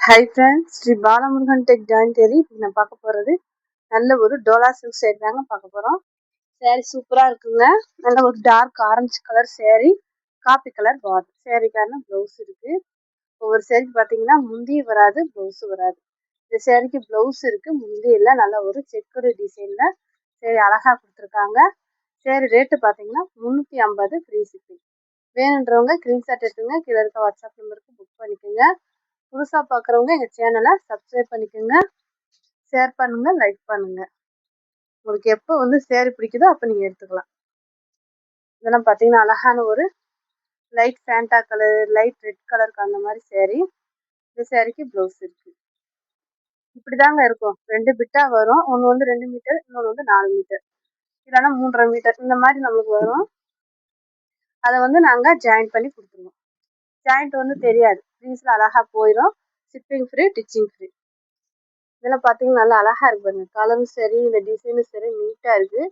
High friends, Sri Balamurugan tech join தேரி நான் பார்க்க போகிறது நல்ல ஒரு டோலா சில்க் சேரீ தாங்க பார்க்க போகிறோம். சேரீ சூப்பராக இருக்குங்க. நல்ல ஒரு dark orange colour saree, coffee colour border. சேரீக்கான ப்ளவுஸ் இருக்குது. ஒவ்வொரு சேரீக்கு பார்த்தீங்கன்னா முந்தியும் வராது, ப்ளவுஸும் வராது. இந்த சேரீக்கு ப்ளவுஸ் இருக்குது, முந்தி இல்லை. நல்ல ஒரு செக்குடு டிசைனில் சேரீ அழகாக கொடுத்துருக்காங்க. சேரீ ரேட்டு பார்த்தீங்கன்னா 350 ஃப்ரீ ஷிப்பிங். வேணுன்றவங்க ஸ்க்ரீன்ஷாட் எடுத்துங்க, கீழே இருக்க வாட்ஸ்அப் நம்பருக்கு புக் பண்ணிக்கோங்க. புதுசாக பார்க்குறவங்க எங்கள் சேனலை சப்ஸ்கிரைப் பண்ணிக்கோங்க, ஷேர் பண்ணுங்கள், லைக் பண்ணுங்கள். உங்களுக்கு எப்போ சேரீ பிடிக்குதோ அப்போ நீங்கள் எடுத்துக்கலாம். இதெல்லாம் பார்த்தீங்கன்னா அழகான ஒரு light Fanta colour, light red கலருக்கு அந்த மாதிரி சேரீ. இந்த சேரீக்கு ப்ளவுஸ் இருக்குது. இப்படி தாங்க இருக்கும். 2 பிட்டாக வரும். ஒன்று 2 மீட்டர், இன்னொன்று 4 மீட்டர், இல்லைன்னா 3.5 மீட்டர், இந்த மாதிரி நம்மளுக்கு வரும். அதை நாங்கள் ஜாயின் பண்ணி கொடுத்துருவோம். ஜாயிண்ட் தெரியாது, ப்ளீஸில் அழகாக போயிடும். Shipping free, ditching free. இதெல்லாம் பார்த்தீங்கன்னா நல்லா அழகாக இருக்கு பாருங்க. கலரும் சரி, இந்த டிசைனும் சரி, நீட்டாக இருக்குது.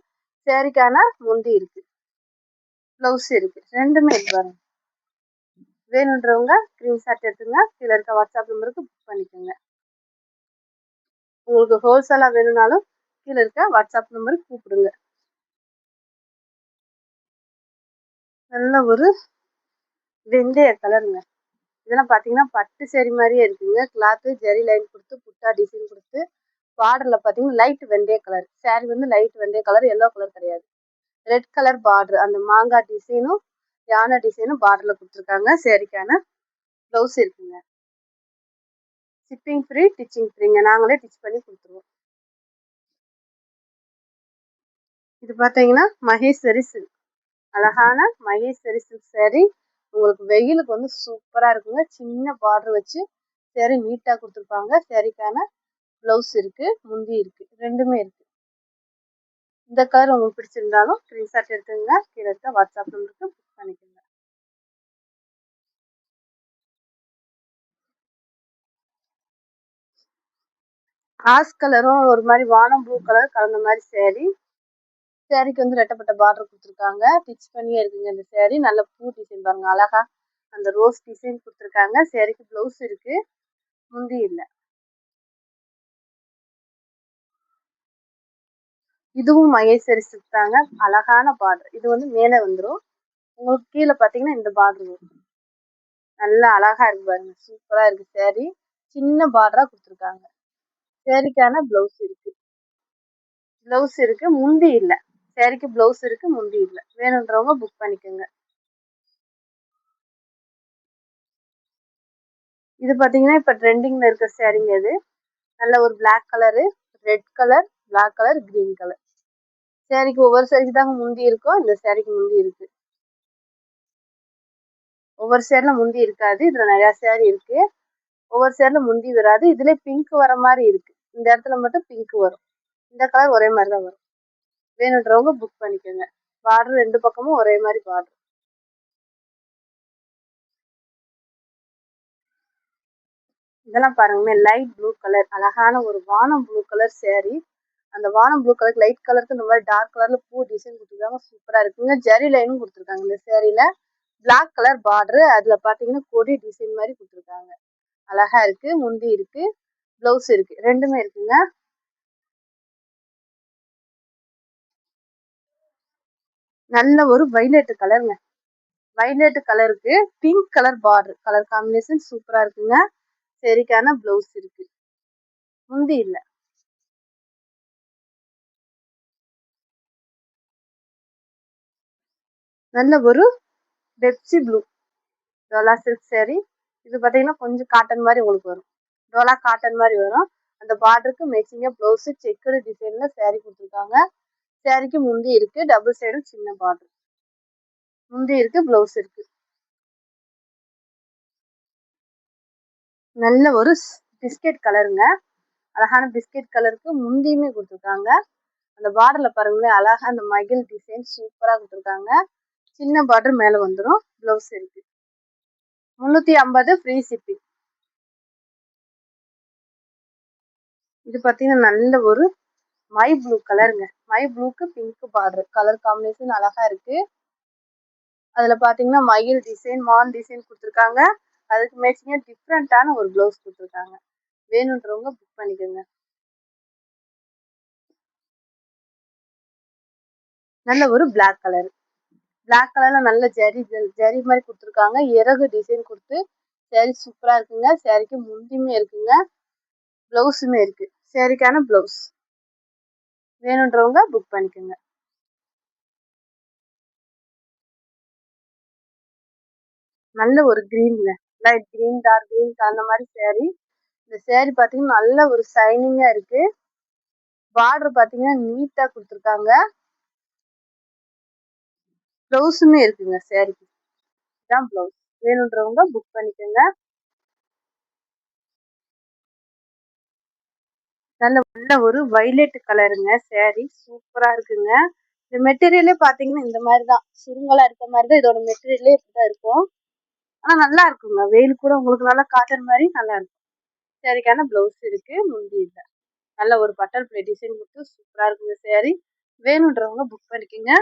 சேரீக்கான முந்தி இருக்குது, ப்ளவுஸ் இருக்குது, ரெண்டுமே இருக்கு பாருங்க. வேணுன்றவங்க ஸ்க்ரீன்ஷாட் எடுத்துங்க, கீழே இருக்க வாட்ஸ்அப் நம்பருக்கு புக் பண்ணிக்கோங்க. உங்களுக்கு ஹோல்சேலாக வேணும்னாலும் கீழே இருக்க வாட்ஸ்அப் நம்பருக்கு கூப்பிடுங்க. நல்ல ஒரு வெந்தய கலருங்க. இதெல்லாம் பார்த்தீங்கன்னா பட்டு சேரீ மாதிரியே இருக்குங்க. கிளாத்து ஜெரி லைன் கொடுத்து புட்டா டிசைன் கொடுத்து, பார்டரில் பார்த்தீங்கன்னா லைட் வெந்தய கலர். சேரீ லைட் வெந்தய கலர், எல்லோ கலர் கிடையாது. ரெட் கலர் பார்டர், அந்த மாங்காய் டிசைனும் யானை டிசைனும் பார்டரில் கொடுத்துருக்காங்க. சேரீக்கான ப்ளவுஸ் இருக்குங்க. ஷிப்பிங் ஃப்ரீ, டிச்சிங் ஃப்ரீங்க. நாங்களே டிச் பண்ணி கொடுத்துருவோம். இது பார்த்தீங்கன்னா மகேஸ்வரி சில்க், அழகான மகேஸ்வரி சில்க் சேரீ. உங்களுக்கு வெயிலுக்கு சூப்பராக இருக்குங்க. சின்ன பார்டர் வச்சு சேரீ நீட்டாக கொடுத்துருப்பாங்க. சேரீக்கான ப்ளவுஸ் இருக்குது, முந்தி இருக்குது, ரெண்டுமே இருக்குது. இந்த கலர் உங்களுக்கு பிடிச்சிருந்தாலும் ஸ்க்ரீன்ஷாட் எடுத்துங்க, கீழே இருக்க வாட்ஸ்அப் நம்பருக்கு புக் பண்ணிக்கோங்க. ஆஸ் கலரும் ஒரு மாதிரி வானம் ப்ளூ கலர் கலந்த மாதிரி சேரீ. சேரீக்கு ரெட்டப்பட்ட பார்டர் கொடுத்துருக்காங்க. ஸ்டிச் பண்ணியே இருக்குங்க இந்த சேரீ. நல்ல பூ டிசைன் பாருங்க, அழகா அந்த ரோஸ் டிசைன் கொடுத்துருக்காங்க. சேரீக்கு ப்ளவுஸ் இருக்கு, முந்தி இல்லை. இதுவும் மகேஸ்வரி சில்க் தாங்க. அழகான பார்டர். இது மேலே வந்துடும், உங்களுக்கு கீழே பார்த்தீங்கன்னா இந்த பார்டர் வரும். நல்லா அழகா இருக்கு பாருங்க, சூப்பரா இருக்கு சேரீ. சின்ன பார்டரா கொடுத்துருக்காங்க. சேரீக்கான ப்ளவுஸ் இருக்கு, முந்தி இல்லை. சேரீக்கு ப்ளவுஸ் இருக்கு, முந்தி இல்லை. வேணுன்றவங்க புக் பண்ணிக்கோங்க. இது பார்த்தீங்கன்னா இப்போ ட்ரெண்டிங்ல இருக்க சேரீங்க. இது நல்ல ஒரு black colour, red colour, black colour, green colour. சேரீக்கு ஒவ்வொரு சேரீக்கு தாங்க முந்தி இருக்கும். இந்த சேரீக்கு முந்தி இருக்கு. ஒவ்வொரு சேரீல முந்தி இருக்காது. இதுல நிறைய சேரீ இருக்கு. ஒவ்வொரு சேரீல முந்தி வராது. இதுல பிங்க் வர மாதிரி இருக்கு. இந்த இடத்துல மட்டும் பிங்க் வரும். இந்த கலர் ஒரே மாதிரி தான் வரும். வேணுன்றவங்க புக் பண்ணிக்கோங்க. பார்டர் ரெண்டு பக்கமும் ஒரே மாதிரி பார்டர். இதெல்லாம் பாருங்க, லைட் ப்ளூ கலர், அழகான ஒரு வானம் ப்ளூ கலர் சேரீ. அந்த வானம் ப்ளூ கலர் லைட் கலருக்கு இந்த மாதிரி டார்க் கலர்ல பூ டிசைன் கொடுத்துருக்காங்க. சூப்பரா இருக்குங்க. ஜெரி லைனும் கொடுத்துருக்காங்க இந்த சேரீல. பிளாக் கலர் பார்டர், அதுல பாத்தீங்கன்னா கொடி டிசைன் மாதிரி கொடுத்துருக்காங்க. அழகா இருக்கு. முந்தி இருக்கு, ப்ளவுஸ் இருக்கு, ரெண்டுமே இருக்குங்க. நல்ல ஒரு வைலட் கலருங்க. வைலட் கலருக்கு pink colour border, colour combination சூப்பரா இருக்குங்க. சேரீக்கான ப்ளவுஸ் இருக்கு, முந்தி இல்லை. நல்ல ஒரு Pepsi blue Dola silk sari. இது பார்த்தீங்கன்னா கொஞ்சம் காட்டன் மாதிரி உங்களுக்கு வரும். டோலா காட்டன் மாதிரி வரும். அந்த பார்டருக்கு மேட்சிங்காக ப்ளவுஸு செக்குடு டிசைனில் சேரீ கொடுத்துருக்காங்க. சேரீக்கு முந்தி இருக்கு, டபுள் சைடும் சின்ன பார்டர். முந்தி இருக்கு, ப்ளவுஸ் இருக்கு. நல்ல ஒரு பிஸ்கெட் கலருங்க. அழகான பிஸ்கெட் கலருக்கு முந்தியுமே கொடுத்துருக்காங்க. அந்த பார்டர்ல பாருங்களேன், அழகா அந்த மகிழ் டிசைன் சூப்பரா கொடுத்துருக்காங்க. சின்ன பார்டர் மேல வந்துடும். ப்ளவுஸ் இருக்கு. 350 ஃப்ரீ ஷிப்பிங். இது பார்த்தீங்கன்னா நல்ல ஒரு மை ப்ளூ கலருங்க. மை ப்ளூக்கு பிங்க் பார்டர், கலர் காம்பினேஷன் அழகா இருக்கு. அதுல பாத்தீங்கன்னா மயில் டிசைன், மான் டிசைன் கொடுத்துருக்காங்க. அதுக்கு மேட்சிங்கா டிஃப்ரெண்டான ஒரு ப்ளவுஸ் கொடுத்துருக்காங்க. வேணுன்றவங்க புக் பண்ணிக்கோங்க. நல்ல ஒரு பிளாக் கலர். பிளாக் கலர்ல நல்ல ஜரி மாதிரி கொடுத்துருக்காங்க. இறகு டிசைன் கொடுத்து சேரீ சூப்பரா இருக்குங்க. சேரீக்கு முந்தியுமே இருக்குங்க, பிளவுஸுமே இருக்கு. சேரீக்கான பிளவுஸ் வேணுன்றவங்க புக் பண்ணிக்கோங்க. நல்ல ஒரு கிரீன்ல லைட் கிரீன் டார்க் கிரீன் அந்த மாதிரி சேரீ. இந்த சேரீ பாத்தீங்கன்னா நல்ல ஒரு ஷைனிங்கா இருக்கு. பார்டர் பாத்தீங்கன்னா நீட்டா கொடுத்துருக்காங்க. பிளவுஸுமே இருக்குங்க. சேரீக்கு தான் பிளவுஸ். வேணுன்றவங்க புக் பண்ணிக்கோங்க. நல்ல ஒரு வைலட் கலருங்க. சேரீ சூப்பரா இருக்குங்க. இந்த மெட்டீரியலே பாத்தீங்கன்னா இந்த மாதிரிதான் சுருங்கலா இருக்க மாதிரிதான் இதோட மெட்டீரியலே இப்படிதான் இருக்கும். ஆனா நல்லா இருக்குங்க. வெயில் கூட உங்களுக்கு நல்லா காட்டன் மாதிரி நல்லா இருக்கும். சேரீக்கான பிளவுஸ் இருக்கு, முந்தி இல்ல. நல்ல ஒரு பட்டர்ஃப்ளை டிசைன் கொடுத்து சூப்பரா இருக்குங்க சேரீ. வேணுன்றவங்க புக் பண்ணிக்கோங்க.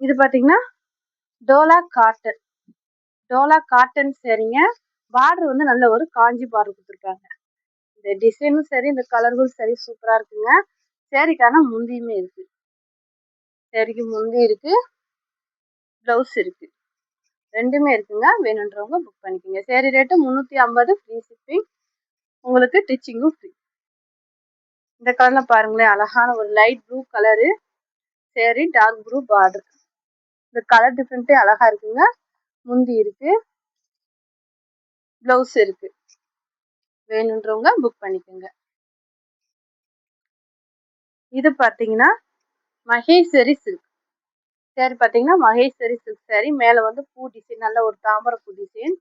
இது பாத்தீங்கன்னா டோலா காட்டன். டோலா காட்டன் சேரீங்க. பார்டர் வந்து நல்ல ஒரு காஞ்சி பார்டர் கொடுத்துருக்காங்க. இந்த டிசைனும் சரி, இந்த கலர்களும் சரி சூப்பரா இருக்குங்க. சேரீக்கான முந்தியுமே இருக்கு. சேரீக்கு முந்தி இருக்கு, பிளவுஸ் இருக்கு, ரெண்டுமே இருக்குங்க. வேணுன்றவங்க புக் பண்ணிக்கோங்க. Sari rate 350, free shipping. உங்களுக்கு ஸ்டிச்சிங்கும் ஃப்ரீ. இந்த கலர்ல பாருங்களேன், அழகான ஒரு light blue colour sari, dark blue border. இந்த கலர் டிஃப்ரெண்ட்டே அழகா இருக்குங்க. முந்தி இருக்கு, பிளவுஸ் இருக்கு. வேணுன்றவங்க புக் பண்ணிக்கோங்க. இது பாத்தீங்கன்னா மகேஸ்வரி சில்க் சேரீ. பாத்தீங்கன்னா மகேஸ்வரி சில்க் சேரீ. மேல வந்து பூ டிசைன், நல்ல ஒரு தாமரை பூ டிசைன்.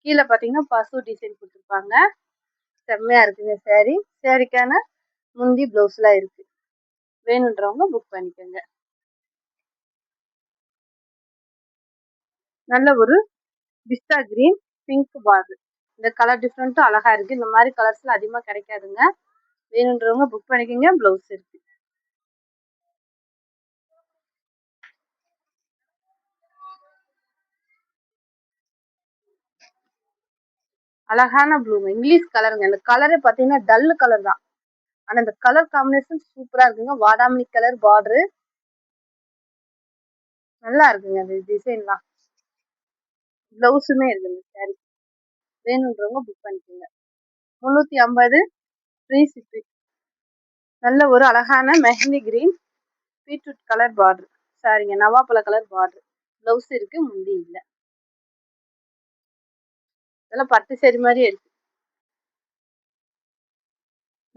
கீழே பாத்தீங்கன்னா பசு டிசைன் கொடுத்துருப்பாங்க. செம்மையா இருக்குங்க சேரீ. சேரீக்கான முந்தி பிளவுஸ் எல்லாம் இருக்கு. வேணுன்றவங்க புக் பண்ணிக்கோங்க. நல்ல ஒரு பிஸ்தா கிரீன் பிங்க் பார்டர். இந்த கலர் டிஃப்ரெண்ட்டும் அழகா இருக்கு. இந்த மாதிரி கலர்ஸ்ல அதிகமா கிடைக்காதுங்க. வேணுன்றவங்க புக் பண்ணிக்கோங்க. பிளவுஸ் இருக்கு. அழகான ப்ளூங்க, இங்கிலீஷ் கலருங்க. இந்த கலரே பாத்தீங்கன்னா டல் கலர் தான், ஆனா இந்த கலர் காம்பினேஷன் சூப்பரா இருக்குங்க. வாடாமல்லி கலர் பார்டரு நல்லா இருக்குங்க. இந்த டிசைன்லாம் பிளவுஸுமே இருக்குங்க சாரி. வேணுன்றவங்க புக் பண்ணிக்கோங்க. 350, ஃப்ரீ ஷிப்பிங். நல்ல ஒரு அழகான mehndi green beetroot colour border சாரிங்க, நவாப்பழ கலர் பார்டர். பிளவுஸ் இருக்கு, முந்தி இல்லை. இதெல்லாம் பட்டு சேரி மாதிரியே இருக்கு.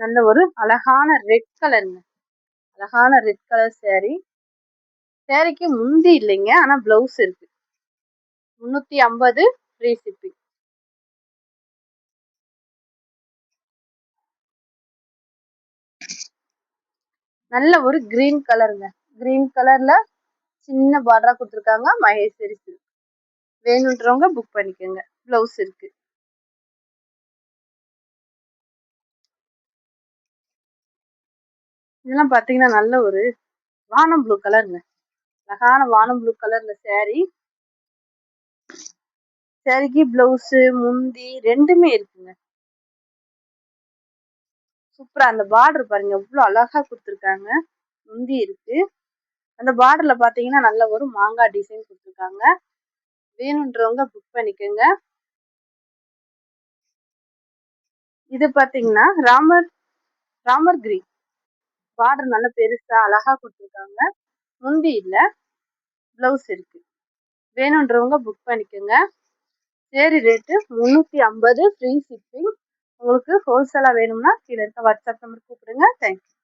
நல்ல ஒரு அழகான ரெட் கலருங்க. அழகான ரெட் கலர் சேரீ. சேரீக்கு முந்தி இல்லைங்க, ஆனா பிளவுஸ் இருக்கு. 350, ஃப்ரீ ஷிப்பிங். நல்ல ஒரு கிரீன் கலருங்க. கிரீன் கலர்ல சின்ன பார்டரா கொடுத்துருக்காங்க. மகேஸ்வரி சில்க். வேணுன்றவங்க புக் பண்ணிக்கோங்க. பிளவுஸ் இருக்கு. இதெல்லாம் பாத்தீங்கன்னா நல்ல ஒரு வானம் ப்ளூ கலருங்க. அழகான வானம் ப்ளூ கலர்ல சேரீ. சேரீக்கு பிளவுஸ் முந்தி ரெண்டுமே இருக்குங்க. சூப்பரா அந்த பார்டர் பாருங்க, எவ்வளவு அழகா கொடுத்துருக்காங்க. முந்தி இருக்கு. அந்த பார்டர்ல பாத்தீங்கன்னா நல்ல ஒரு மாங்காய் டிசைன் கொடுத்துருக்காங்க. வேணுன்றவங்க புக் பண்ணிக்கோங்க. இது பாத்தீங்கன்னா ராமர் கிரீன் பார்டர், நல்ல பெருசா அழகா கொடுத்துருக்காங்க. முந்தி இல்ல, பிளவுஸ் இருக்கு. வேணுன்றவங்க புக் பண்ணிக்கோங்க. Sari rate 350, free shipping. உங்களுக்கு ஹோல்சேலா வேணும்னா கீழே இருக்க வாட்ஸ்அப் நம்பர் கூப்பிடுங்க. தேங்க்யூ.